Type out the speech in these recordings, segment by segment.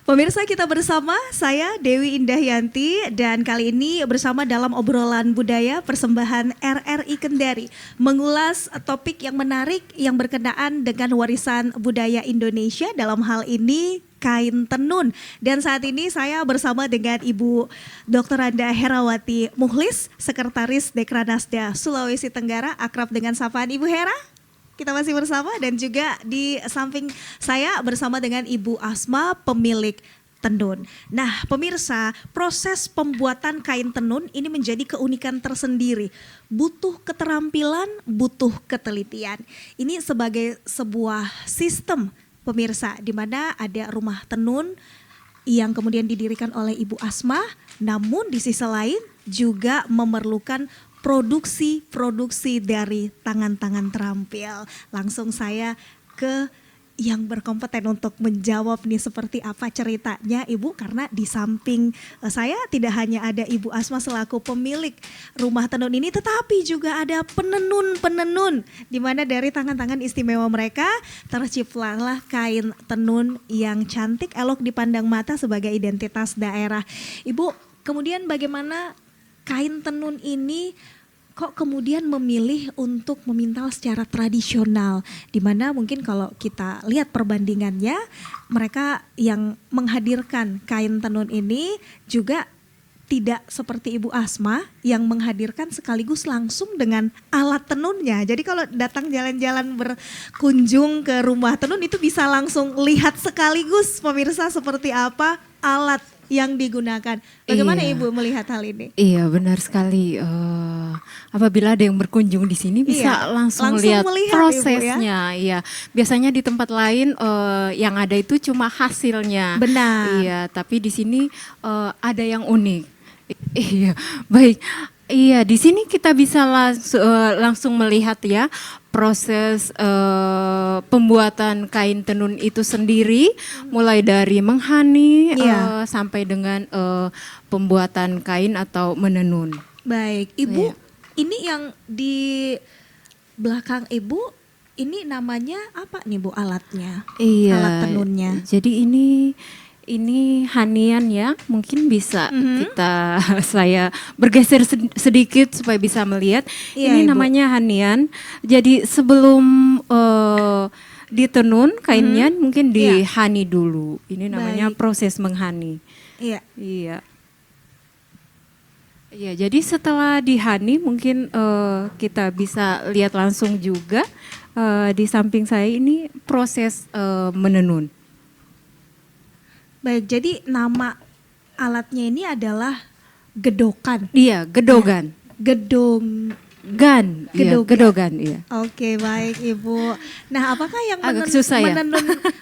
Pemirsa, kita bersama, saya Dewi Indahyanti, dan kali ini bersama dalam obrolan budaya persembahan RRI Kendari, mengulas topik yang menarik yang berkenaan dengan warisan budaya Indonesia, dalam hal ini kain tenun. Dan saat ini saya bersama dengan Ibu Dr. Anda Herawati Muhlis, Sekretaris Dekranasda Sulawesi Tenggara, akrab dengan sapaan Ibu Hera. Kita masih bersama, dan juga di samping saya bersama dengan Ibu Asma, pemilik tenun. Nah, pemirsa, proses pembuatan kain tenun ini menjadi keunikan tersendiri. Butuh keterampilan, butuh ketelitian. Ini sebagai sebuah sistem, pemirsa, di mana ada rumah tenun yang kemudian didirikan oleh Ibu Asma, namun di sisi lain juga memerlukan produksi dari tangan-tangan terampil. Langsung saya ke yang berkompeten untuk menjawab nih seperti apa ceritanya Ibu, karena di samping saya tidak hanya ada Ibu Asma selaku pemilik rumah tenun ini, tetapi juga ada penenun-penenun, di mana dari tangan-tangan istimewa mereka terciptalah kain tenun yang cantik, elok dipandang mata sebagai identitas daerah. Ibu, kemudian bagaimana kain tenun ini kok kemudian memilih untuk memintal secara tradisional, di mana mungkin kalau kita lihat perbandingannya, mereka yang menghadirkan kain tenun ini juga tidak seperti Ibu Asma yang menghadirkan sekaligus langsung dengan alat tenunnya. Jadi kalau datang jalan-jalan berkunjung ke rumah tenun itu bisa langsung lihat sekaligus, pemirsa, seperti apa alat yang digunakan. Bagaimana Ibu melihat hal ini? Iya, benar sekali. Apabila ada yang berkunjung di sini bisa langsung lihat prosesnya. Ibu, ya? Iya, biasanya di tempat lain yang ada itu cuma hasilnya. Benar. Iya, tapi di sini ada yang unik. Iya, baik. Iya, di sini kita bisa langsung melihat ya proses pembuatan kain tenun itu sendiri, mulai dari menghani sampai dengan pembuatan kain atau menenun. Baik, Ibu, ini yang di belakang Ibu ini namanya apa nih Bu alatnya? Iya, alat tenunnya. Jadi ini hanian ya, mungkin bisa saya bergeser sedikit supaya bisa melihat. Ini Ibu, namanya hanian. Jadi sebelum ditenun kainnya mungkin dihani dulu. Ini namanya proses menghani. Iya. Iya. Iya, jadi setelah dihani mungkin kita bisa lihat langsung juga di samping saya ini proses menenun. Baik, jadi nama alatnya ini adalah gedokan. Iya, gedogan. Gedogan. Gedogan, iya. Oke, baik Ibu. Nah, apakah yang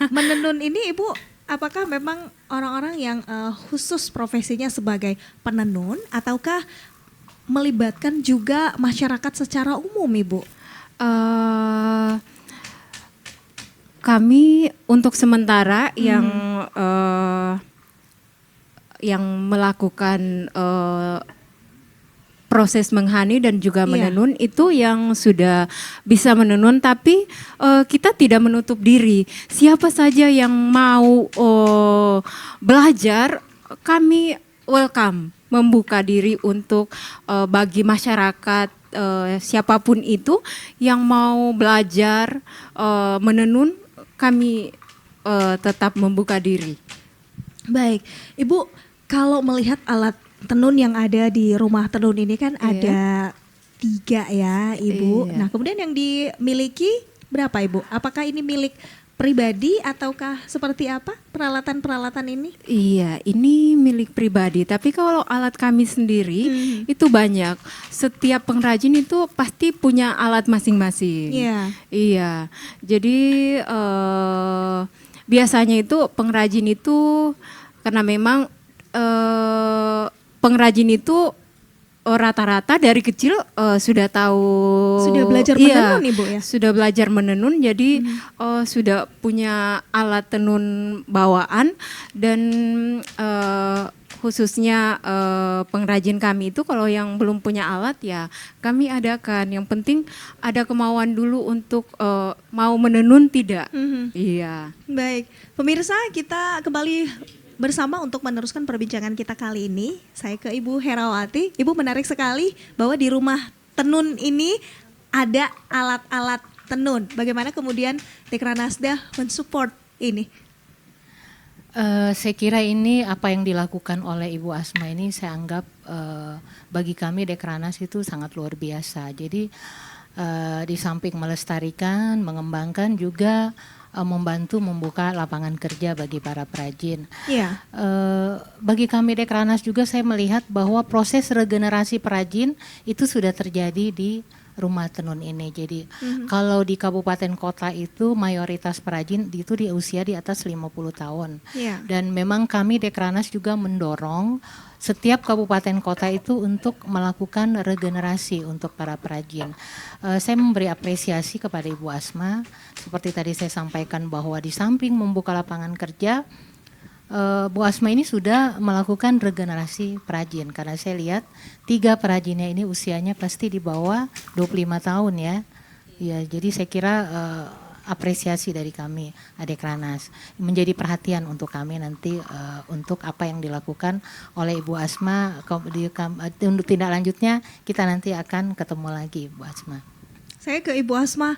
menenun ini Ibu, apakah memang orang-orang yang khusus profesinya sebagai penenun, ataukah melibatkan juga masyarakat secara umum Ibu? Kami untuk sementara yang melakukan proses menghani dan juga menenun itu yang sudah bisa menenun, tapi kita tidak menutup diri. Siapa saja yang mau belajar, kami welcome, membuka diri untuk bagi masyarakat siapapun itu yang mau belajar menenun, kami tetap membuka diri. Baik, Ibu, kalau melihat alat tenun yang ada di rumah tenun ini kan ada 3 ya Ibu. Nah, kemudian yang dimiliki berapa Ibu? Apakah ini milik pribadi ataukah seperti apa peralatan-peralatan ini? Iya, ini milik pribadi. Tapi kalau alat kami sendiri itu banyak. Setiap pengrajin itu pasti punya alat masing-masing. Iya. Jadi biasanya itu pengrajin itu karena memang pengrajin itu rata-rata dari kecil sudah belajar menenun Ibu ya? Sudah belajar menenun, jadi sudah punya alat tenun bawaan, dan khususnya pengrajin kami itu kalau yang belum punya alat ya kami adakan. Yang penting ada kemauan dulu untuk mau menenun tidak. Iya. Baik, pemirsa, kita kembali bersama untuk meneruskan perbincangan kita kali ini. Saya ke Ibu Herawati. Ibu, menarik sekali bahwa di rumah tenun ini ada alat-alat tenun. Bagaimana kemudian Dekranasda mensupport ini? Saya kira ini apa yang dilakukan oleh Ibu Asma ini saya anggap bagi kami Dekranas itu sangat luar biasa. Jadi di samping melestarikan, mengembangkan juga membantu membuka lapangan kerja bagi para perajin. Iya. Bagi kami Dekranas juga saya melihat bahwa proses regenerasi perajin itu sudah terjadi di rumah tenun ini. Jadi kalau di kabupaten kota itu mayoritas perajin itu di usia di atas 50 tahun. Iya. Dan memang kami Dekranas juga mendorong setiap kabupaten kota itu untuk melakukan regenerasi untuk para perajin. Saya memberi apresiasi kepada Ibu Asma, seperti tadi saya sampaikan bahwa di samping membuka lapangan kerja, Bu Asma ini sudah melakukan regenerasi perajin. Karena saya lihat 3 perajinnya ini usianya pasti di bawah 25 tahun ya. Ya, jadi saya kira apresiasi dari kami Dekranas menjadi perhatian untuk kami nanti untuk apa yang dilakukan oleh Ibu Asma. Untuk tindak lanjutnya kita nanti akan ketemu lagi Bu Asma. Saya ke Ibu Asma,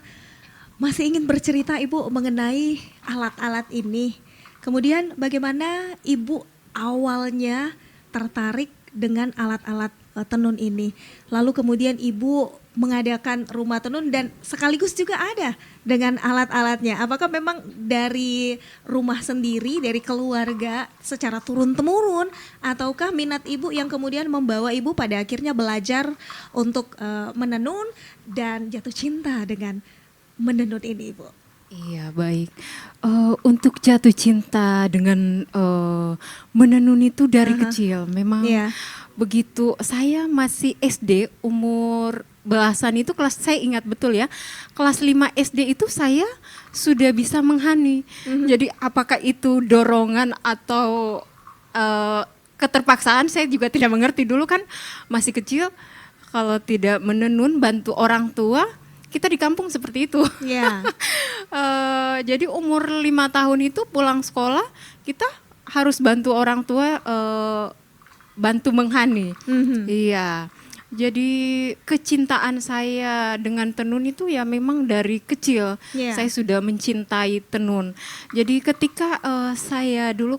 masih ingin bercerita Ibu mengenai alat-alat ini. Kemudian bagaimana Ibu awalnya tertarik dengan alat-alat tenun ini. Lalu kemudian Ibu mengadakan rumah tenun dan sekaligus juga ada dengan alat-alatnya. Apakah memang dari rumah sendiri, dari keluarga secara turun-temurun, ataukah minat Ibu yang kemudian membawa Ibu pada akhirnya belajar untuk menenun dan jatuh cinta dengan menenun ini, Ibu? Iya, baik. Untuk jatuh cinta dengan menenun itu dari kecil. Memang begitu saya masih SD umur belasan itu saya ingat betul ya, kelas 5 SD itu saya sudah bisa menghani. Jadi apakah itu dorongan atau keterpaksaan saya juga tidak mengerti. Dulu kan masih kecil, kalau tidak menenun bantu orang tua, kita di kampung seperti itu. Yeah. Jadi umur 5 tahun itu pulang sekolah kita harus bantu orang tua bantu menghani. Iya. Jadi kecintaan saya dengan tenun itu ya memang dari kecil saya sudah mencintai tenun. Jadi ketika saya dulu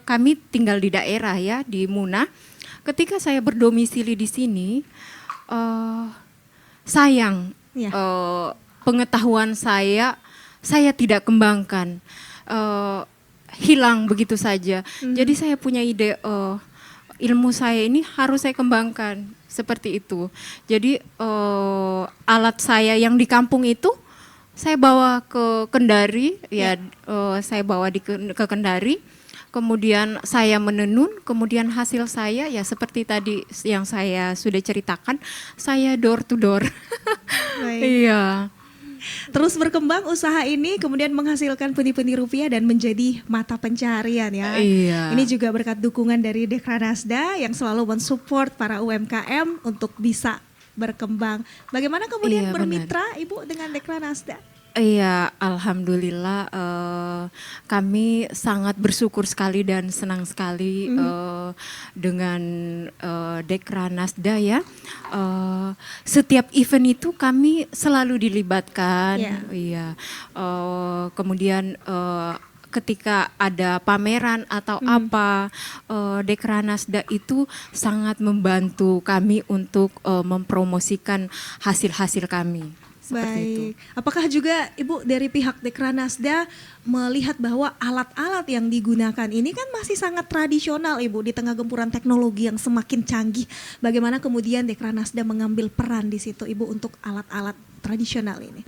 kami tinggal di daerah ya di Muna. Ketika saya berdomisili di sini, sayang pengetahuan saya tidak kembangkan, hilang begitu saja. Jadi saya punya ide. Ilmu saya ini harus saya kembangkan seperti itu. Jadi alat saya yang di kampung itu saya bawa ke Kendari, saya bawa ke Kendari. Kemudian saya menenun, kemudian hasil saya ya seperti tadi yang saya sudah ceritakan, saya door to door. Iya. Terus berkembang usaha ini kemudian menghasilkan pundi-pundi rupiah dan menjadi mata pencaharian ya. Iya. Ini juga berkat dukungan dari Dekranasda yang selalu mensupport para UMKM untuk bisa berkembang. Bagaimana kemudian bermitra Ibu dengan Dekranasda? Iya, alhamdulillah kami sangat bersyukur sekali dan senang sekali dengan Dekranasda ya. Setiap event itu kami selalu dilibatkan. Iya. Kemudian ketika ada pameran atau apa, Dekranasda itu sangat membantu kami untuk mempromosikan hasil-hasil kami. Baik. Apakah juga Ibu dari pihak Dekranasda melihat bahwa alat-alat yang digunakan ini kan masih sangat tradisional Ibu di tengah gempuran teknologi yang semakin canggih. Bagaimana kemudian Dekranasda mengambil peran di situ Ibu untuk alat-alat tradisional ini?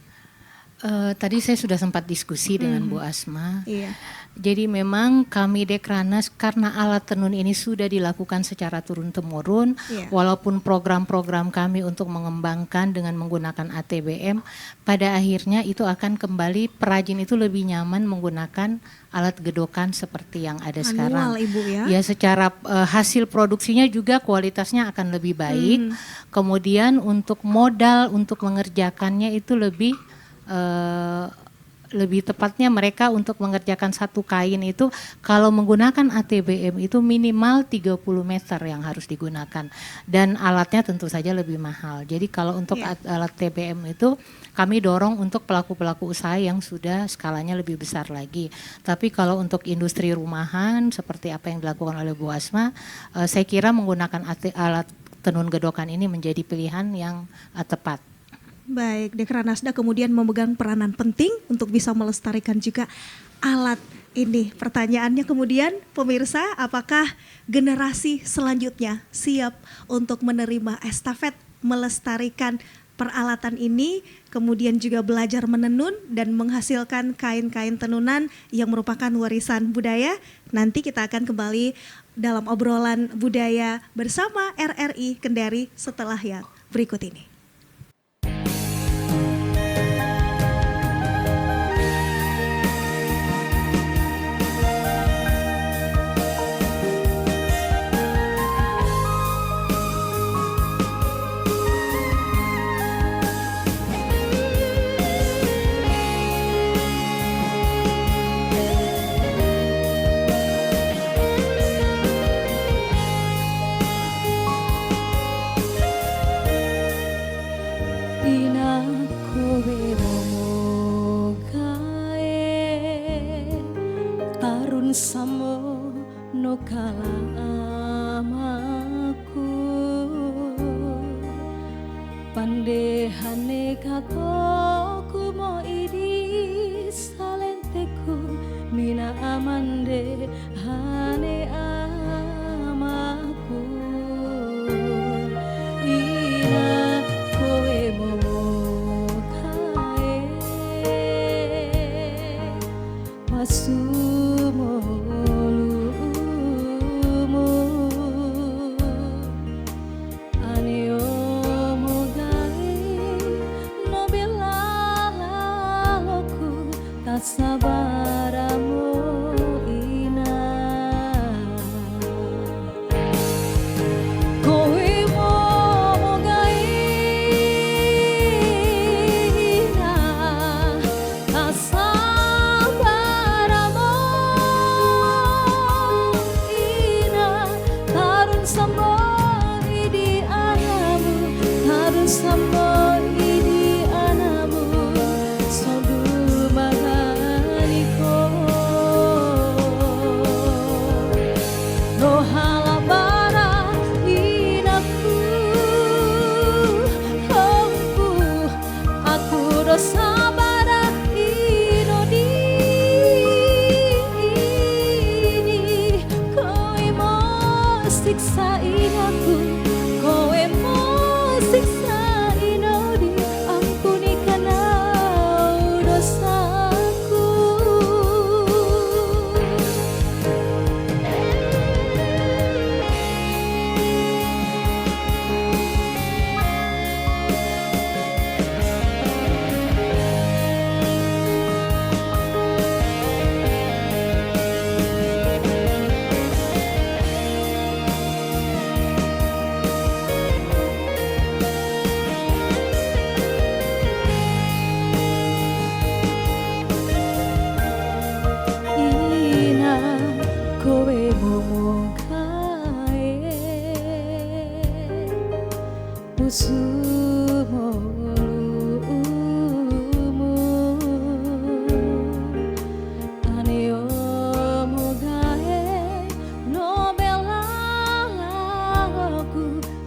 Tadi saya sudah sempat diskusi dengan Bu Asma. Iya. Jadi memang kami Dekranas karena alat tenun ini sudah dilakukan secara turun-temurun, walaupun program-program kami untuk mengembangkan dengan menggunakan ATBM, pada akhirnya itu akan kembali perajin itu lebih nyaman menggunakan alat gedokan seperti yang ada sekarang. Ibu ya. Ya secara hasil produksinya juga kualitasnya akan lebih baik. Kemudian untuk modal untuk mengerjakannya itu lebih lebih tepatnya mereka untuk mengerjakan satu kain itu kalau menggunakan ATBM itu minimal 30 meter yang harus digunakan dan alatnya tentu saja lebih mahal. Jadi kalau untuk alat TBM itu kami dorong untuk pelaku-pelaku usaha yang sudah skalanya lebih besar lagi. Tapi kalau untuk industri rumahan seperti apa yang dilakukan oleh Bu Asma, saya kira menggunakan alat tenun gedokan ini menjadi pilihan yang tepat. Baik, Dekranasda kemudian memegang peranan penting untuk bisa melestarikan juga alat ini. Pertanyaannya kemudian pemirsa, apakah generasi selanjutnya siap untuk menerima estafet melestarikan peralatan ini, kemudian juga belajar menenun dan menghasilkan kain-kain tenunan yang merupakan warisan budaya? Nanti kita akan kembali dalam obrolan budaya bersama RRI Kendari setelah yang berikut ini. Samo no kala amaku pandehane katoku mo idi salenteku mina amande hane amaku ina kowe mo kae masumo sabaramu ina kowe mo gaina sabaramu ina tarun sambo idi anamu tarun sambo idi anamu sodu no halabara inaku aku dosa bara inodi ini kowe mo siksa inaku kowe mo siksa inodi ampuni kana dosaku. Kowe momo kae usumo aneo mogae no belaku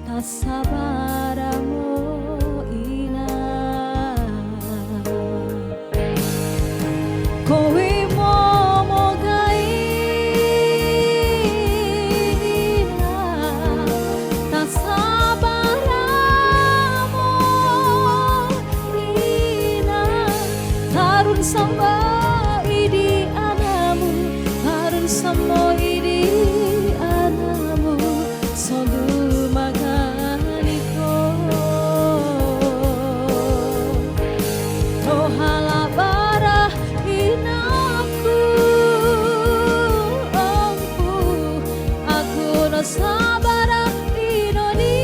tak sabaramu ina kowe sama idi anamu harun sama idi anamu sodu maganiko oh halabara inaku aku no sabara inoni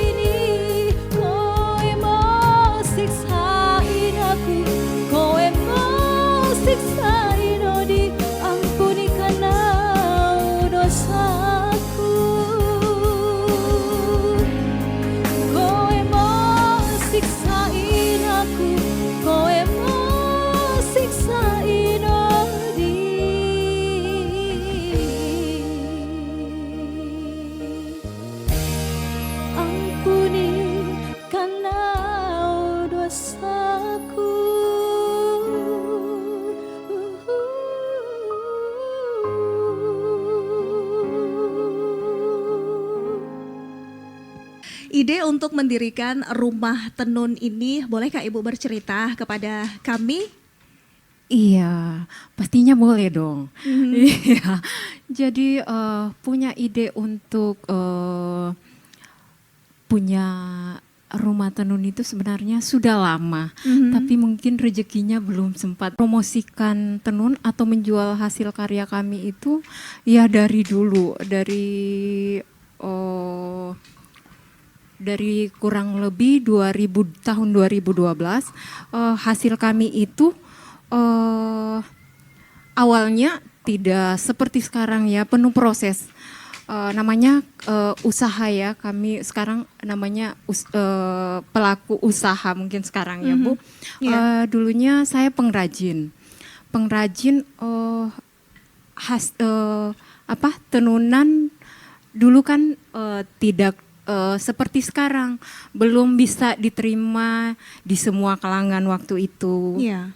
ini kowe mo siksa ide untuk mendirikan rumah tenun ini, bolehkah Ibu bercerita kepada kami? Iya, pastinya boleh dong. Iya, jadi punya ide untuk punya rumah tenun itu sebenarnya sudah lama, tapi mungkin rezekinya belum sempat promosikan tenun atau menjual hasil karya kami itu ya dari dulu, dari kurang lebih tahun 2012 hasil kami itu awalnya tidak seperti sekarang ya, penuh proses. Namanya usaha ya, kami sekarang namanya pelaku usaha mungkin sekarang ya Bu. Dulunya saya pengrajin tenunan. Dulu kan tidak seperti sekarang, belum bisa diterima di semua kalangan waktu itu. Iya.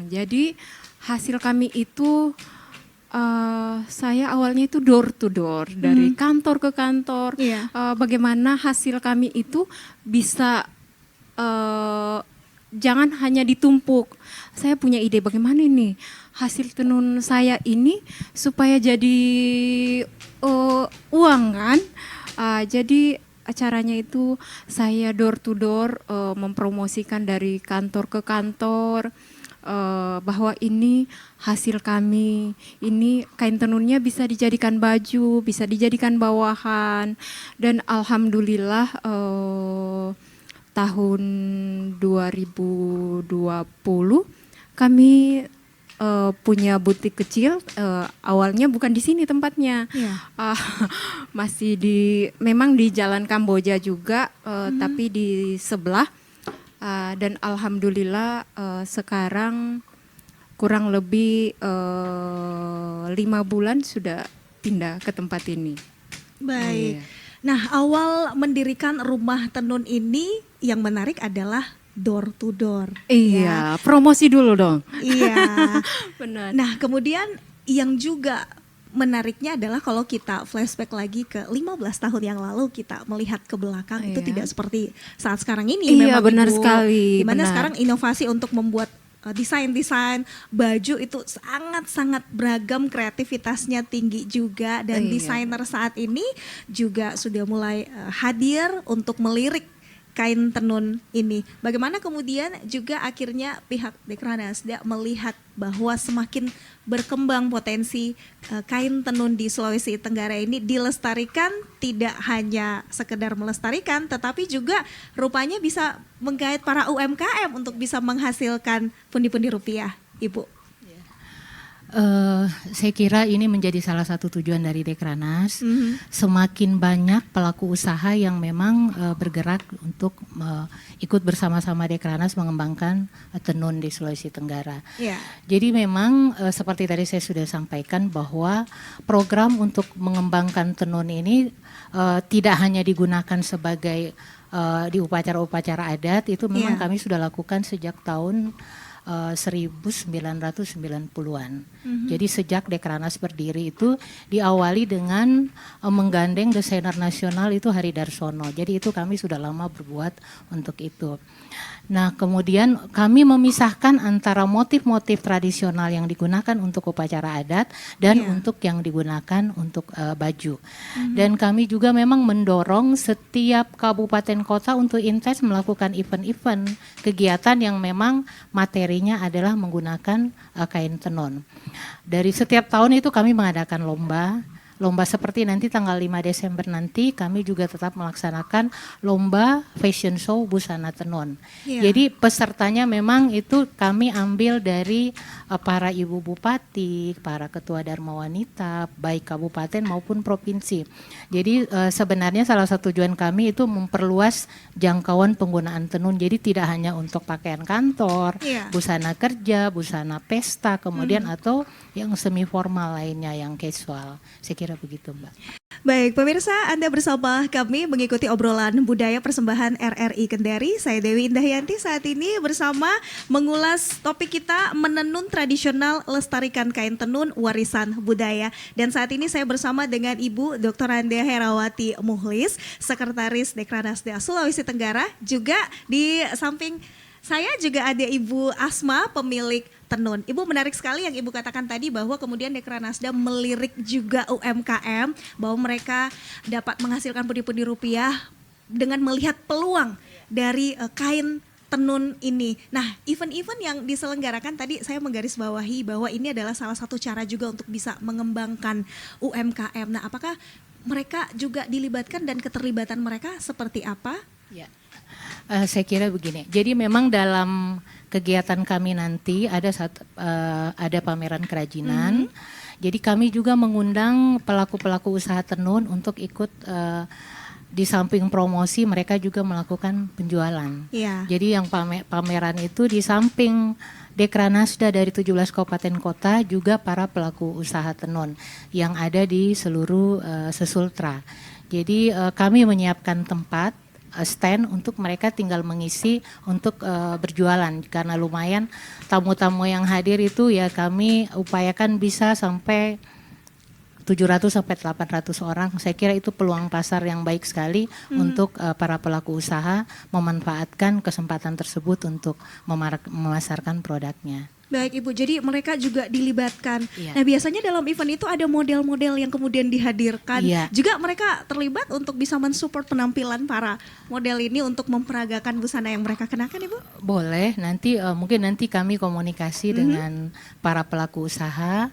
Jadi hasil kami itu saya awalnya itu door to door, dari kantor ke kantor. Iya. Bagaimana hasil kami itu bisa jangan hanya ditumpuk. Saya punya ide bagaimana ini hasil tenun saya ini supaya jadi uang kan. Jadi acaranya itu saya door to door mempromosikan dari kantor ke kantor. Bahwa ini hasil kami, ini kain tenunnya bisa dijadikan baju, bisa dijadikan bawahan, dan alhamdulillah tahun 2020 kami punya butik kecil. Awalnya bukan di sini tempatnya, masih memang di Jalan Kamboja juga, tapi di sebelah. Dan alhamdulillah sekarang kurang lebih 5 bulan sudah pindah ke tempat ini. Baik. Iya. Nah, awal mendirikan rumah tenun ini yang menarik adalah door to door. Iya, promosi dulu dong. Iya. Benar. Nah, kemudian yang juga menariknya adalah kalau kita flashback lagi ke 15 tahun yang lalu, kita melihat ke belakang itu Iya. tidak seperti saat sekarang ini. Iya, memang benar Ibu. sekali, Dimana benar. sekarang inovasi untuk membuat desain-desain baju itu sangat-sangat beragam, kreativitasnya tinggi juga, dan Iya. desainer saat ini juga sudah mulai hadir untuk melirik kain tenun ini. Bagaimana kemudian juga akhirnya pihak Dekranasda melihat bahwa semakin berkembang potensi kain tenun di Sulawesi Tenggara ini dilestarikan, tidak hanya sekedar melestarikan, tetapi juga rupanya bisa menggait para UMKM untuk bisa menghasilkan pundi-pundi rupiah, Ibu. Saya kira ini menjadi salah satu tujuan dari Dekranas. Semakin banyak pelaku usaha yang memang bergerak untuk ikut bersama-sama Dekranas mengembangkan tenun di Sulawesi Tenggara. Ya. Jadi memang seperti tadi saya sudah sampaikan bahwa program untuk mengembangkan tenun ini tidak hanya digunakan sebagai di upacara-upacara adat, itu memang kami sudah lakukan sejak tahun 1990-an. Jadi sejak Dekranas berdiri itu diawali dengan menggandeng desainer nasional itu Hari Darsono. Jadi itu kami sudah lama berbuat untuk itu. Nah, kemudian kami memisahkan antara motif-motif tradisional yang digunakan untuk upacara adat dan untuk yang digunakan untuk baju. Dan kami juga memang mendorong setiap kabupaten kota untuk intens melakukan event-event kegiatan yang memang materinya adalah menggunakan kain tenun. Dari setiap tahun itu kami mengadakan lomba seperti nanti tanggal 5 Desember nanti kami juga tetap melaksanakan lomba fashion show busana tenun. Jadi pesertanya memang itu kami ambil dari para ibu bupati, para ketua Dharma Wanita, baik kabupaten maupun provinsi. Jadi sebenarnya salah satu tujuan kami itu memperluas jangkauan penggunaan tenun. Jadi tidak hanya untuk pakaian kantor, busana kerja, busana pesta, kemudian atau yang semi formal lainnya yang casual. Saya kira begitu, Mbak. Baik, pemirsa, Anda bersama kami mengikuti obrolan budaya persembahan RRI Kendari. Saya Dewi Indahyanti saat ini bersama mengulas topik kita menenun tradisional lestarikan kain tenun warisan budaya. Dan saat ini saya bersama dengan Ibu Dr. Anda Herawati Muhlis, Sekretaris Dekranasda Sulawesi Tenggara. Juga di samping saya juga ada Ibu Asma, pemilik tenun. Ibu, menarik sekali yang Ibu katakan tadi bahwa kemudian Dekranasda melirik juga UMKM bahwa mereka dapat menghasilkan pundi-pundi rupiah dengan melihat peluang dari kain tenun ini. Nah, event-event yang diselenggarakan tadi saya menggarisbawahi bahwa ini adalah salah satu cara juga untuk bisa mengembangkan UMKM. Nah, apakah mereka juga dilibatkan dan keterlibatan mereka seperti apa? Ya. Saya kira begini. Jadi memang dalam kegiatan kami nanti ada pameran kerajinan. Jadi kami juga mengundang pelaku-pelaku usaha tenun untuk ikut di samping promosi mereka juga melakukan penjualan. Iya. Jadi yang pameran itu di samping Dekranasda dari 17 kabupaten kota juga para pelaku usaha tenun yang ada di seluruh Sesultra. Jadi kami menyiapkan tempat stand untuk mereka tinggal mengisi untuk berjualan, karena lumayan tamu-tamu yang hadir itu ya kami upayakan bisa sampai 700 sampai 800 orang. Saya kira itu peluang pasar yang baik sekali untuk para pelaku usaha memanfaatkan kesempatan tersebut untuk memasarkan produknya. Baik Ibu, jadi mereka juga dilibatkan. Iya. Nah, biasanya dalam event itu ada model-model yang kemudian dihadirkan. Iya. Juga mereka terlibat untuk bisa mensupport penampilan para model ini untuk memperagakan busana yang mereka kenakan, Ibu? Boleh, nanti mungkin nanti kami komunikasi dengan para pelaku usaha.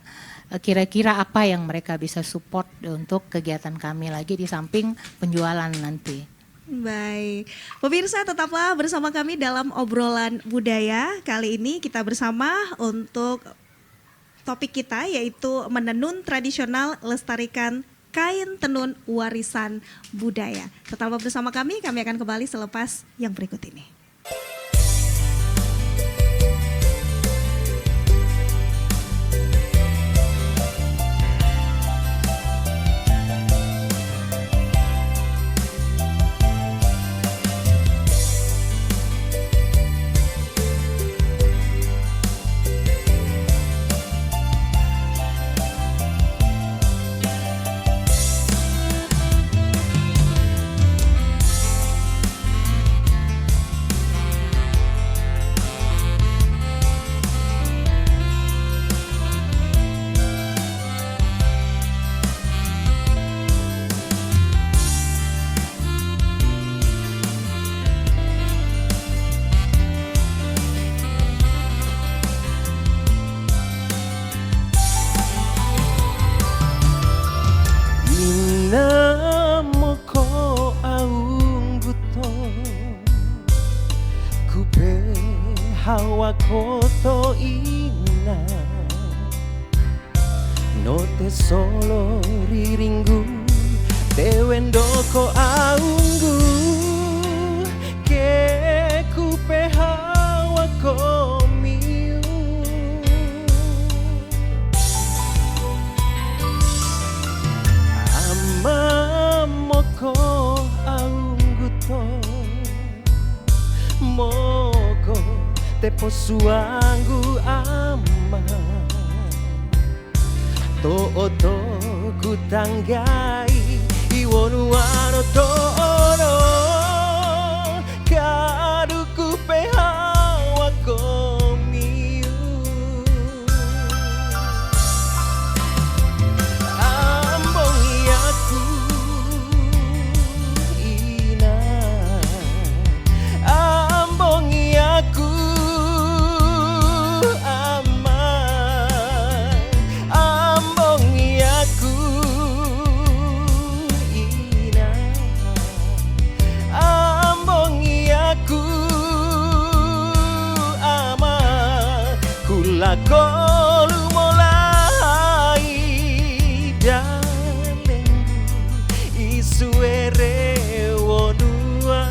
Kira-kira apa yang mereka bisa support untuk kegiatan kami lagi di samping penjualan nanti. Baik, pemirsa tetaplah bersama kami dalam obrolan budaya. Kali ini kita bersama untuk topik kita yaitu menenun tradisional lestarikan kain tenun warisan budaya. Tetaplah bersama kami akan kembali selepas yang berikut ini. Hawa koto ina note solo riringgu dewendoko aunggu ke kupe hawa komiu ama moko aunggu to moko te posuangu ama to oto kutanggai iwonu ano to ono kaduku pehawa komiu ambongi aku ina ambongi aku kolu mulai dalem isuere wonua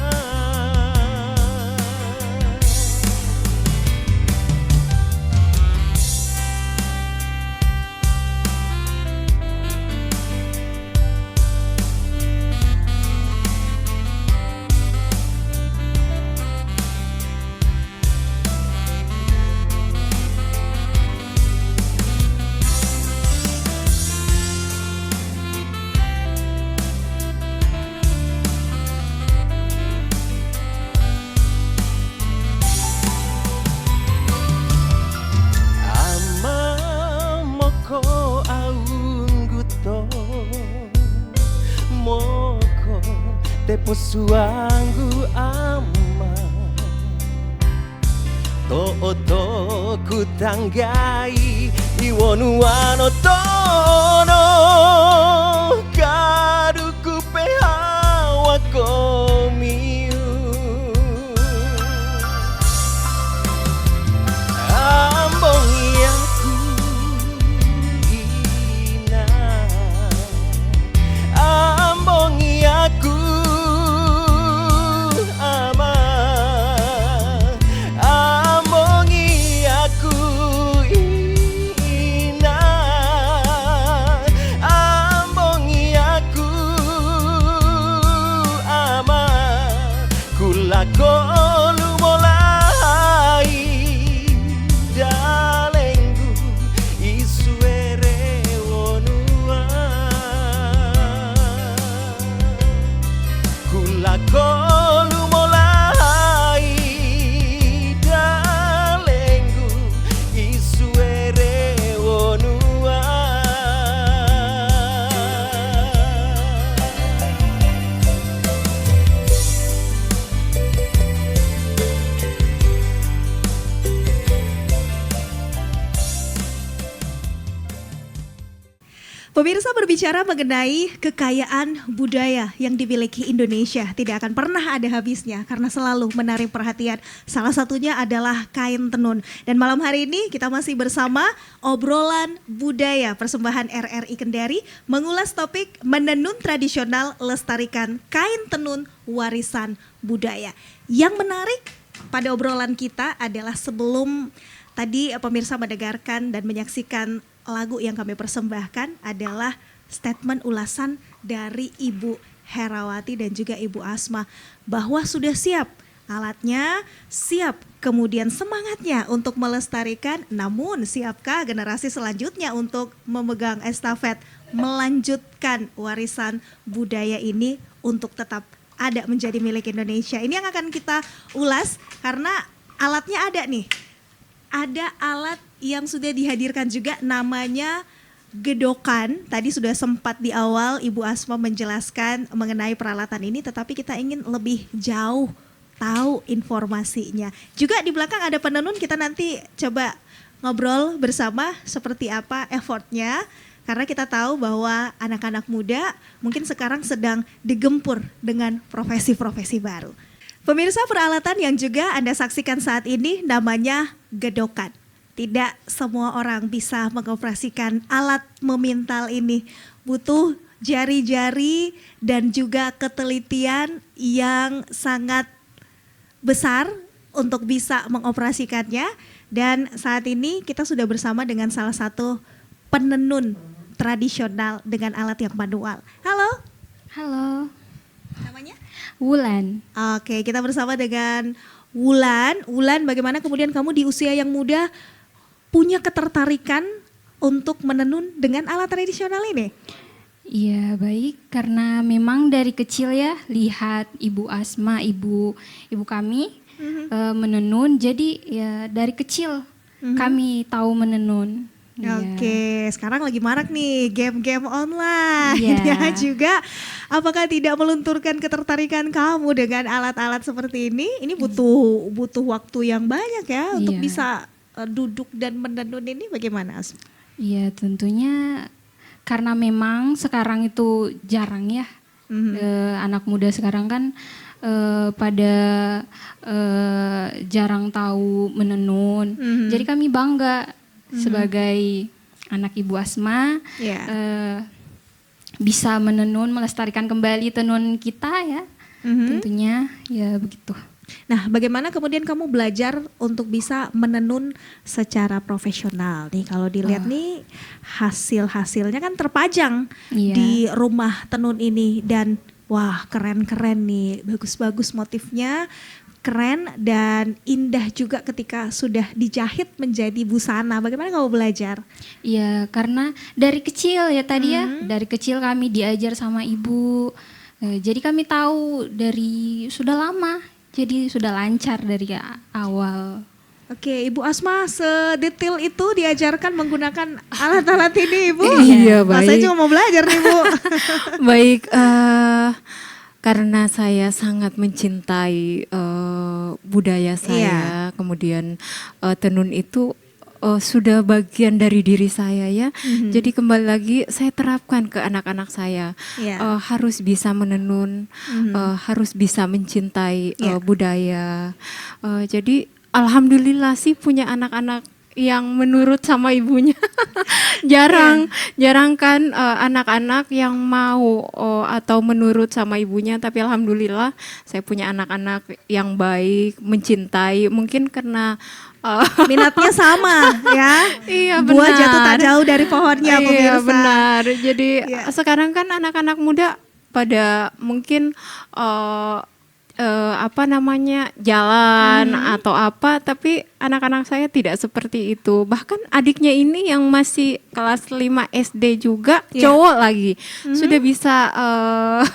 musuh wangu ama to kutanggai iwonu wano tono kaduku pehawa komiu ambongi aku ina ambongi aku ama ambongi aku ina ambongi aku ama kulakolu mulai dalenggu isuere wonua kulakolu mulai dalenggu isuere wonua Pemirsa, berbicara mengenai kekayaan budaya yang dimiliki Indonesia tidak akan pernah ada habisnya karena selalu menarik perhatian. Salah satunya adalah kain tenun. Dan malam hari ini kita masih bersama obrolan budaya persembahan RRI Kendari mengulas topik menenun tradisional lestarikan kain tenun warisan budaya. Yang menarik pada obrolan kita adalah sebelum tadi pemirsa mendengarkan dan menyaksikan lagu yang kami persembahkan adalah statement ulasan dari Ibu Herawati dan juga Ibu Asma bahwa sudah siap alatnya, siap kemudian semangatnya untuk melestarikan, namun siapkah generasi selanjutnya untuk memegang estafet, melanjutkan warisan budaya ini untuk tetap ada menjadi milik Indonesia. Ini yang akan kita ulas karena alatnya ada nih. Ada alat yang sudah dihadirkan juga namanya gedokan. Tadi sudah sempat di awal Ibu Asma menjelaskan mengenai peralatan ini, tetapi kita ingin lebih jauh tahu informasinya. Juga di belakang ada penenun, kita nanti coba ngobrol bersama seperti apa effortnya. Karena kita tahu bahwa anak-anak muda mungkin sekarang sedang digempur dengan profesi-profesi baru. Pemirsa, peralatan yang juga Anda saksikan saat ini namanya gedokan. Tidak semua orang bisa mengoperasikan alat memintal ini. Butuh jari-jari dan juga ketelitian yang sangat besar untuk bisa mengoperasikannya. Dan saat ini kita sudah bersama dengan salah satu penenun tradisional dengan alat yang manual. Halo. Halo, Namanya? Wulan. Oke, kita bersama dengan Wulan. Wulan, bagaimana kemudian kamu di usia yang muda punya ketertarikan untuk menenun dengan alat tradisional ini? Iya baik, karena memang dari kecil ya lihat Ibu Asma, ibu kami menenun. Jadi ya dari kecil kami tahu menenun. Oke, sekarang lagi marak nih game-game online. Iya. Ya juga, apakah tidak melunturkan ketertarikan kamu dengan alat-alat seperti ini? Ini butuh waktu yang banyak ya untuk Iya. bisa duduk dan menenun ini. Bagaimana, Asma? Iya tentunya karena memang sekarang itu jarang ya anak muda sekarang kan pada jarang tahu menenun. Jadi kami bangga sebagai anak Ibu Asma Ya. bisa menenun, melestarikan kembali tenun kita ya. Tentunya ya begitu. Nah, bagaimana kemudian kamu belajar untuk bisa menenun secara profesional nih? Kalau dilihat nih hasilnya kan terpajang Iya. di rumah tenun ini dan wah keren-keren nih, bagus-bagus motifnya, keren dan indah juga ketika sudah dijahit menjadi busana. Bagaimana kamu belajar? Iya, karena dari kecil ya tadi ya, dari kecil kami diajar sama ibu. Jadi kami tahu dari sudah lama, jadi sudah lancar dari awal. Oke, Ibu Asma sedetail itu diajarkan menggunakan alat-alat ini, Ibu? Iya, Wah, saya baik. cuma mau belajar nih, Bu. Baik, Karena saya sangat mencintai budaya saya, kemudian tenun itu sudah bagian dari diri saya ya. Jadi kembali lagi saya terapkan ke anak-anak saya. Harus bisa menenun, harus bisa mencintai budaya. Jadi alhamdulillah sih punya anak-anak yang menurut sama ibunya. jarang kan anak-anak yang mau atau menurut sama ibunya, tapi alhamdulillah saya punya anak-anak yang baik, mencintai, mungkin karena Minatnya sama ya. iya Buah benar. jatuh tak jauh dari pohonnya, Iya pemirsa. benar. Jadi Iya. sekarang kan anak-anak muda pada mungkin apa namanya jalan atau apa, tapi anak-anak saya tidak seperti itu. Bahkan adiknya ini yang masih kelas 5 SD juga, cowok lagi, sudah bisa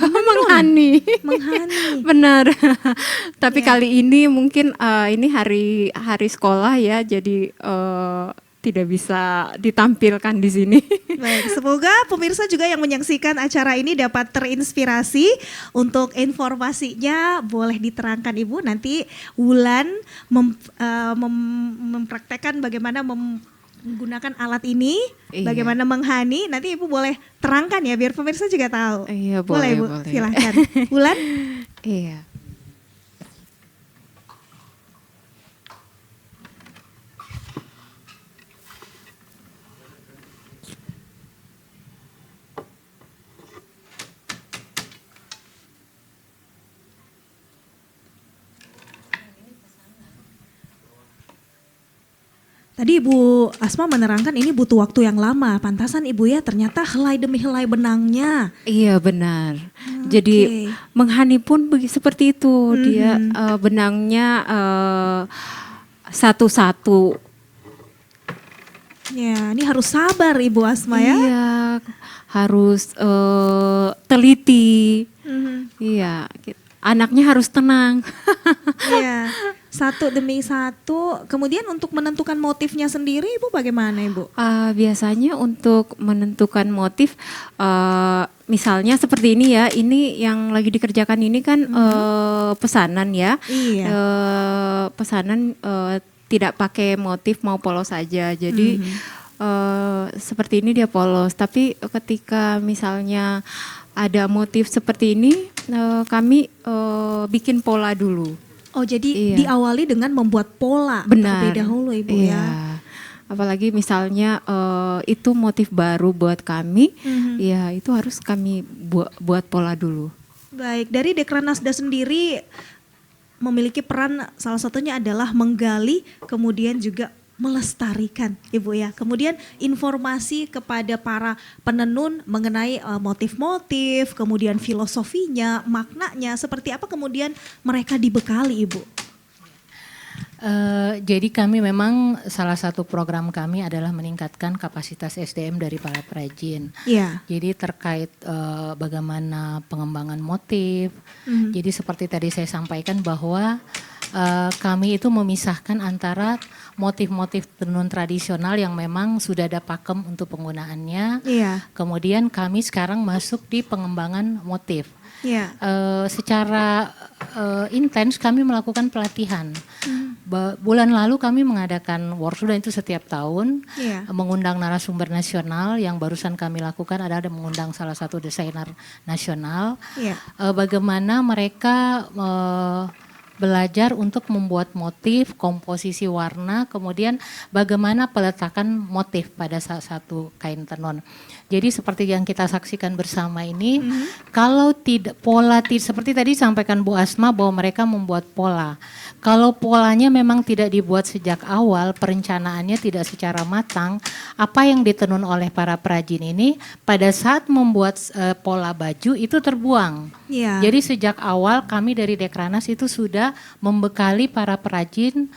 menghani. Menghani. Benar. Tapi kali ini mungkin ini hari sekolah ya, jadi tidak bisa ditampilkan di sini. Baik, semoga pemirsa juga yang menyaksikan acara ini dapat terinspirasi. Untuk informasinya boleh diterangkan Ibu, nanti Wulan mempraktekkan bagaimana menggunakan alat ini, Iya. bagaimana menghani. Nanti Ibu boleh terangkan ya biar pemirsa juga tahu. Iya, boleh boleh, Bu, boleh. silahkan. Wulan. Iya. Tadi Ibu Asma menerangkan ini butuh waktu yang lama. Pantasan Ibu ya, ternyata helai demi helai benangnya. Iya benar. Jadi menghani pun seperti itu. Dia benangnya satu-satu. Ya, ini harus sabar Ibu Asma ya. Iya, harus teliti. Iya, anaknya harus tenang. Iya, satu demi satu. Kemudian untuk menentukan motifnya sendiri Ibu bagaimana Ibu? Biasanya untuk menentukan motif, misalnya seperti ini ya, ini yang lagi dikerjakan ini kan pesanan ya. Iya. Pesanan tidak pakai motif, mau polos saja. Jadi seperti ini dia polos. Tapi ketika misalnya ada motif seperti ini, kami bikin pola dulu. Oh jadi Iya. diawali dengan membuat pola Benar. terlebih dahulu Ibu Iya. ya. Apalagi misalnya itu motif baru buat kami, ya itu harus kami buat pola dulu. Baik, dari Dekranasda sendiri memiliki peran salah satunya adalah menggali kemudian juga melestarikan Ibu ya. Kemudian informasi kepada para penenun mengenai motif-motif, kemudian filosofinya, maknanya seperti apa kemudian mereka dibekali Ibu. Jadi kami memang salah satu program kami adalah meningkatkan kapasitas SDM dari para perajin. Iya. Jadi terkait bagaimana pengembangan motif. Jadi seperti tadi saya sampaikan bahwa kami itu memisahkan antara motif-motif tenun tradisional yang memang sudah ada pakem untuk penggunaannya. Iya. Kemudian kami sekarang masuk di pengembangan motif. Iya. Secara intens kami melakukan pelatihan. Bulan lalu kami mengadakan workshop dan itu setiap tahun, Iya. mengundang narasumber nasional. Yang barusan kami lakukan adalah mengundang salah satu desainer nasional. Iya. Bagaimana mereka belajar untuk membuat motif, komposisi warna, kemudian bagaimana peletakan motif pada satu kain tenun. Jadi seperti yang kita saksikan bersama ini, kalau tidak seperti tadi sampaikan Bu Asma bahwa mereka membuat pola. Kalau polanya memang tidak dibuat sejak awal, perencanaannya tidak secara matang, apa yang ditenun oleh para perajin ini pada saat membuat pola baju itu terbuang. Iya. Jadi sejak awal kami dari Dekranas itu sudah membekali para perajin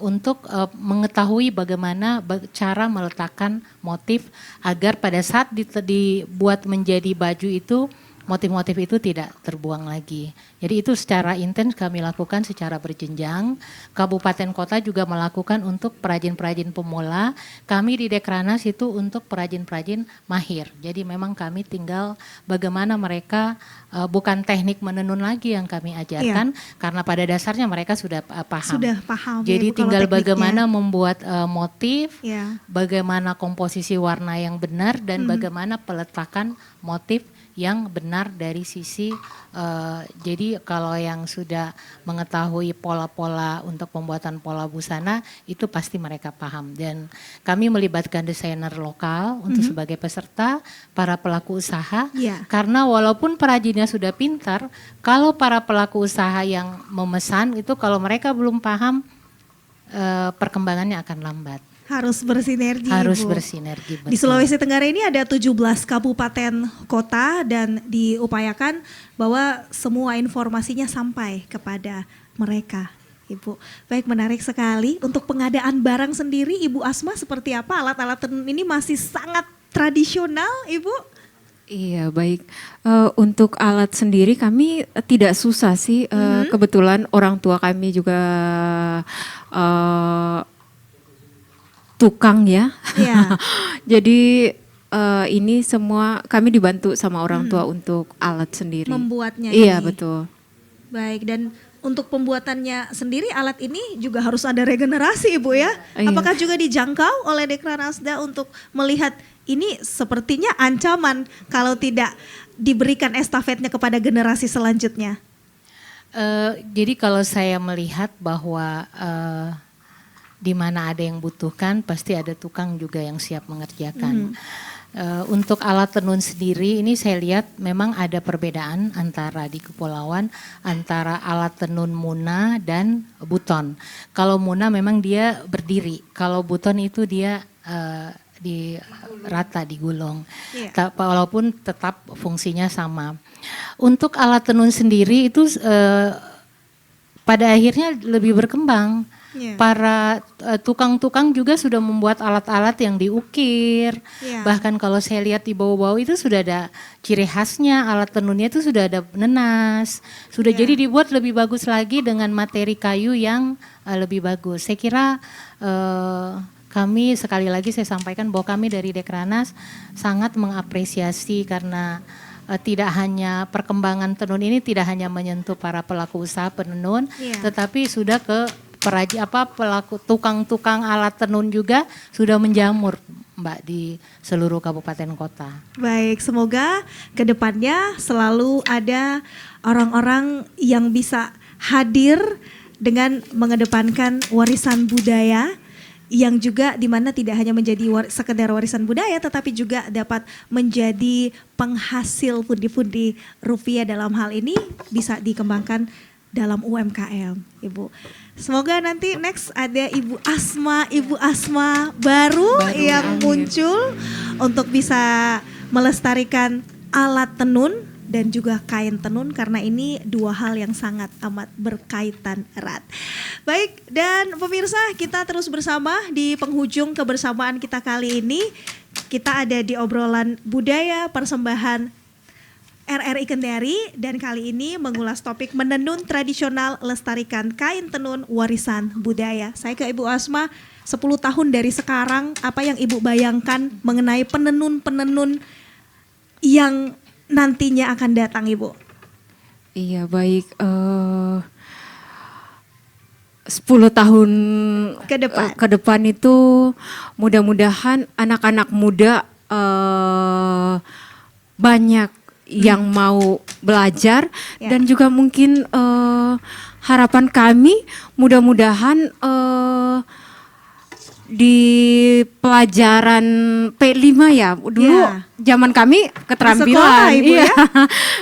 untuk mengetahui bagaimana cara meletakkan motif agar pada saat dibuat menjadi baju itu motif-motif itu tidak terbuang lagi. Jadi itu secara intens kami lakukan secara berjenjang. Kabupaten kota juga melakukan untuk perajin-perajin pemula. Kami di Dekranas itu untuk perajin-perajin mahir. Jadi memang kami tinggal bagaimana mereka bukan teknik menenun lagi yang kami ajarkan, karena pada dasarnya mereka sudah paham. Sudah paham. Jadi Ibu, tinggal kalau tekniknya. bagaimana membuat motif, Ya. bagaimana komposisi warna yang benar, dan bagaimana peletakan motif yang benar dari sisi jadi kalau yang sudah mengetahui pola-pola untuk pembuatan pola busana itu pasti mereka paham, dan kami melibatkan desainer lokal untuk sebagai peserta, para pelaku usaha, karena walaupun perajinnya sudah pintar, kalau para pelaku usaha yang memesan itu kalau mereka belum paham perkembangannya akan lambat. Harus bersinergi. Harus Ibu. bersinergi. Di Sulawesi Tenggara ini ada 17 kabupaten kota dan diupayakan bahwa semua informasinya sampai kepada mereka, Ibu. Baik, menarik sekali. Untuk pengadaan barang sendiri, Ibu Asma seperti apa? Alat-alat tenun ini masih sangat tradisional, Ibu? Iya, baik. Untuk alat sendiri kami tidak susah sih. Kebetulan orang tua kami juga tukang ya. Iya. Jadi ini semua kami dibantu sama orang tua untuk alat sendiri. Membuatnya Iya, ini. betul. Baik, dan untuk pembuatannya sendiri alat ini juga harus ada regenerasi, Ibu ya. Iya. Apakah juga dijangkau oleh Dekranasda untuk melihat ini sepertinya ancaman kalau tidak diberikan estafetnya kepada generasi selanjutnya? Jadi kalau saya melihat bahwa di mana ada yang butuhkan pasti ada tukang juga yang siap mengerjakan. Untuk alat tenun sendiri ini saya lihat memang ada perbedaan antara di kepulauan antara alat tenun muna dan buton. Kalau muna memang dia berdiri, kalau buton itu dia di rata digulung. Walaupun tetap fungsinya sama. Untuk alat tenun sendiri itu pada akhirnya lebih berkembang. Para tukang-tukang juga sudah membuat alat-alat yang diukir. Bahkan kalau saya lihat di bawah-bawah itu sudah ada ciri khasnya, alat tenunnya itu sudah ada nenas. Sudah jadi dibuat lebih bagus lagi dengan materi kayu yang lebih bagus. Saya kira kami sekali lagi saya sampaikan bahwa kami dari Dekranas sangat mengapresiasi karena tidak hanya perkembangan tenun ini tidak hanya menyentuh para pelaku usaha penenun, tetapi sudah ke pelaku tukang-tukang alat tenun juga sudah menjamur, Mbak, di seluruh kabupaten kota. Baik, semoga kedepannya selalu ada orang-orang yang bisa hadir dengan mengedepankan warisan budaya yang juga dimana tidak hanya menjadi sekedar warisan budaya tetapi juga dapat menjadi penghasil pundi-pundi rupiah dalam hal ini bisa dikembangkan dalam UMKM, Ibu. Semoga nanti next ada Ibu Asma baru yang muncul untuk bisa melestarikan alat tenun dan juga kain tenun karena ini dua hal yang sangat amat berkaitan erat. Baik, dan pemirsa kita terus bersama di penghujung kebersamaan kita kali ini. Kita ada di obrolan budaya persembahan RRI Kendari dan kali ini mengulas topik menenun tradisional lestarikan kain tenun warisan budaya. Saya ke Ibu Asma, 10 tahun dari sekarang apa yang Ibu bayangkan mengenai penenun-penenun yang nantinya akan datang, Ibu? Iya, baik. 10 tahun ke depan itu mudah-mudahan anak-anak muda banyak yang mau belajar dan juga mungkin harapan kami mudah-mudahan di pelajaran P5 ya dulu zaman kami keterampilan di sekolah, Ibu, ya?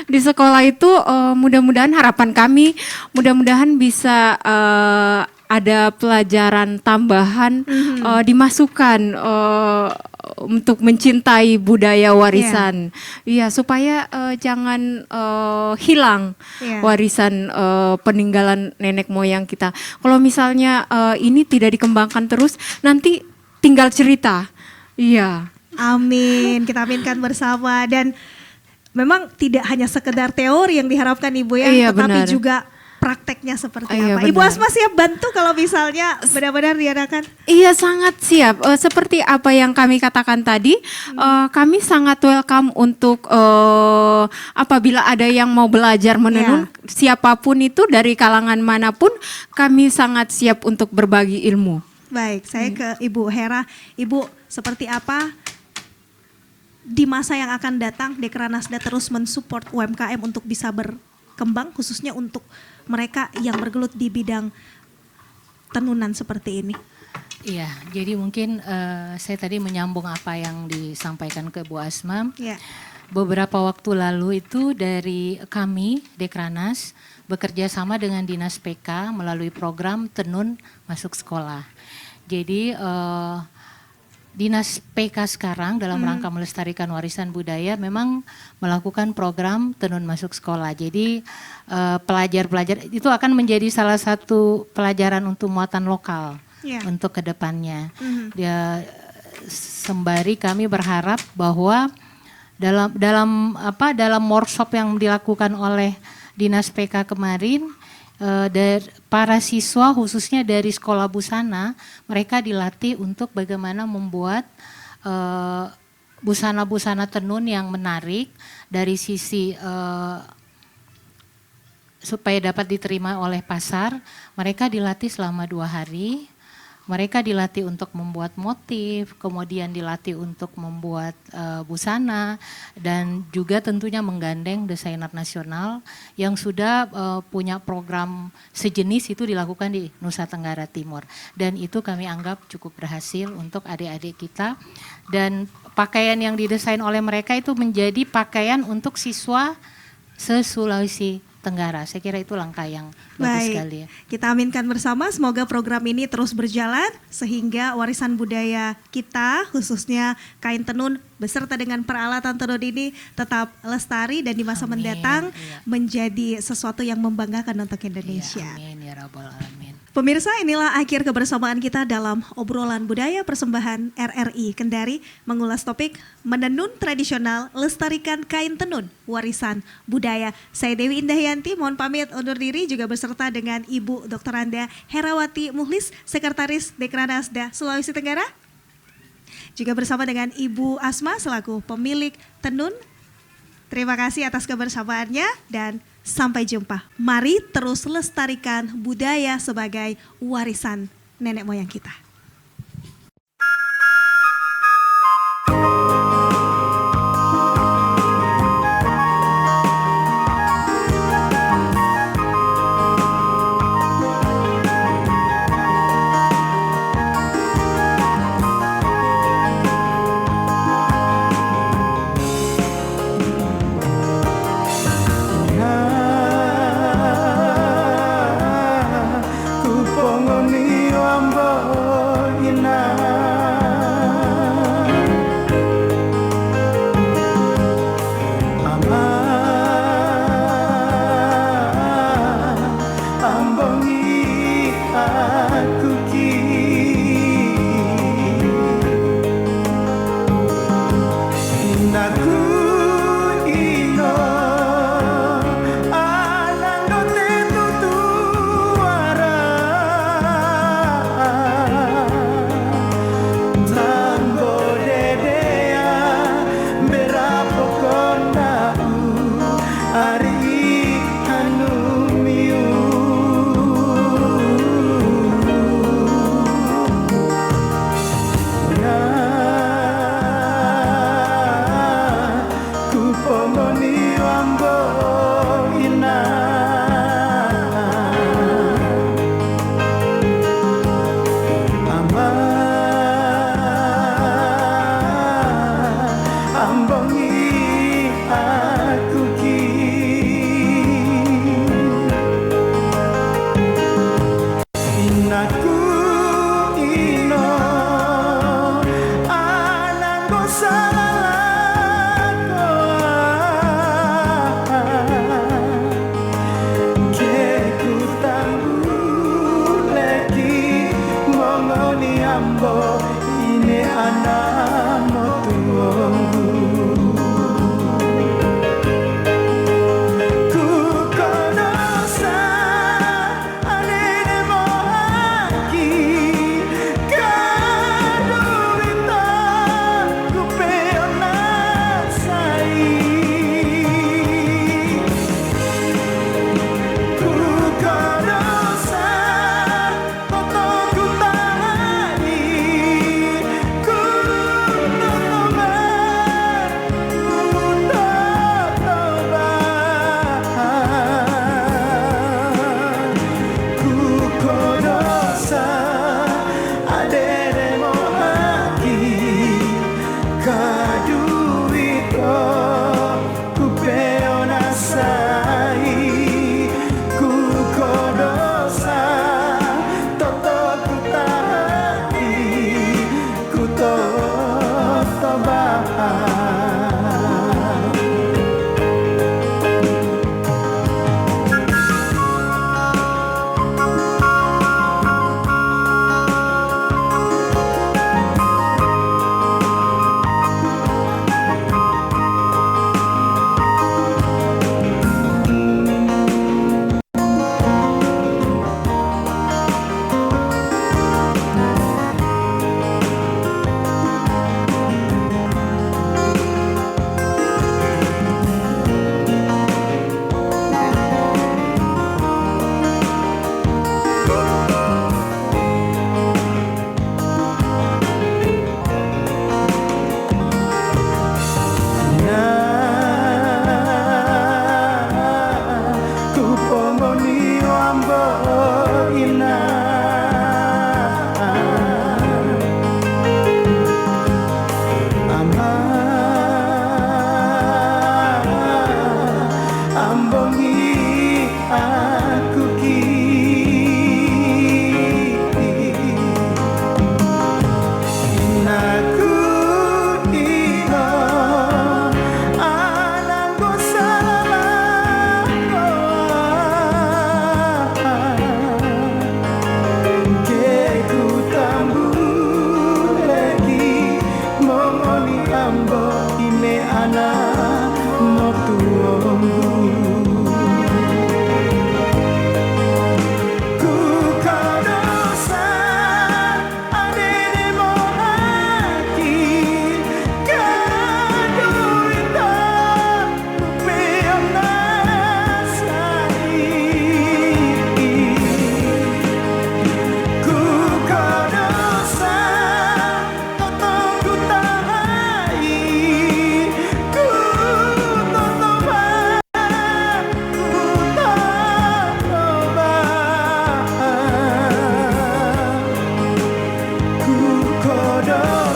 Di sekolah itu mudah-mudahan harapan kami mudah-mudahan bisa ada pelajaran tambahan dimasukkan untuk mencintai budaya warisan, supaya jangan hilang warisan peninggalan nenek moyang kita. Kalau misalnya ini tidak dikembangkan terus, nanti tinggal cerita. Iya. Amin, kita aminkan bersama dan memang tidak hanya sekedar teori yang diharapkan Ibu ya, Iya, tetapi benar. juga prakteknya seperti Iya, apa. Ibu benar. Asma siap bantu kalau misalnya benar-benar diadakan? Iya, sangat siap. Seperti apa yang kami katakan tadi, kami sangat welcome untuk apabila ada yang mau belajar menenun, siapapun itu dari kalangan manapun, kami sangat siap untuk berbagi ilmu. Baik, saya ke Ibu Hera. Ibu, seperti apa di masa yang akan datang Dekranasda terus mensupport UMKM untuk bisa berkembang, khususnya untuk mereka yang bergelut di bidang tenunan seperti ini? Iya, jadi mungkin saya tadi menyambung apa yang disampaikan ke Bu Asma. Ya. Beberapa waktu lalu itu dari kami, Dekranas, bekerja sama dengan Dinas PK melalui program Tenun Masuk Sekolah. Jadi Dinas PK sekarang dalam rangka melestarikan warisan budaya memang melakukan program Tenun Masuk Sekolah. Jadi pelajar-pelajar itu akan menjadi salah satu pelajaran untuk muatan lokal untuk kedepannya. Dia sembari kami berharap bahwa dalam workshop yang dilakukan oleh Dinas PK kemarin, dari para siswa khususnya dari sekolah busana, mereka dilatih untuk bagaimana membuat busana-busana tenun yang menarik dari sisi supaya dapat diterima oleh pasar. Mereka dilatih selama 2 hari. Mereka dilatih untuk membuat motif, kemudian dilatih untuk membuat busana, dan juga tentunya menggandeng desainer nasional yang sudah punya program sejenis itu dilakukan di Nusa Tenggara Timur. Dan itu kami anggap cukup berhasil untuk adik-adik kita. Dan pakaian yang didesain oleh mereka itu menjadi pakaian untuk siswa se-Sulawesi Tenggara. Saya kira itu langkah yang bagus sekali ya. Kita aminkan bersama semoga program ini terus berjalan sehingga warisan budaya kita khususnya kain tenun beserta dengan peralatan tenun ini tetap lestari dan di masa mendatang menjadi sesuatu yang membanggakan untuk Indonesia. Amin ya rabbal alamin. Pemirsa, inilah akhir kebersamaan kita dalam obrolan budaya persembahan RRI Kendari mengulas topik menenun tradisional, lestarikan kain tenun, warisan budaya. Saya Dewi Indahyanti, mohon pamit undur diri juga beserta dengan Ibu Dr. Anda Herawati Muhlis, Sekretaris Dekranasda Sulawesi Tenggara. Juga bersama dengan Ibu Asma selaku pemilik tenun. Terima kasih atas kebersamaannya dan sampai jumpa. Mari terus lestarikan budaya sebagai warisan nenek moyang kita. Ini anak motu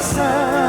rasa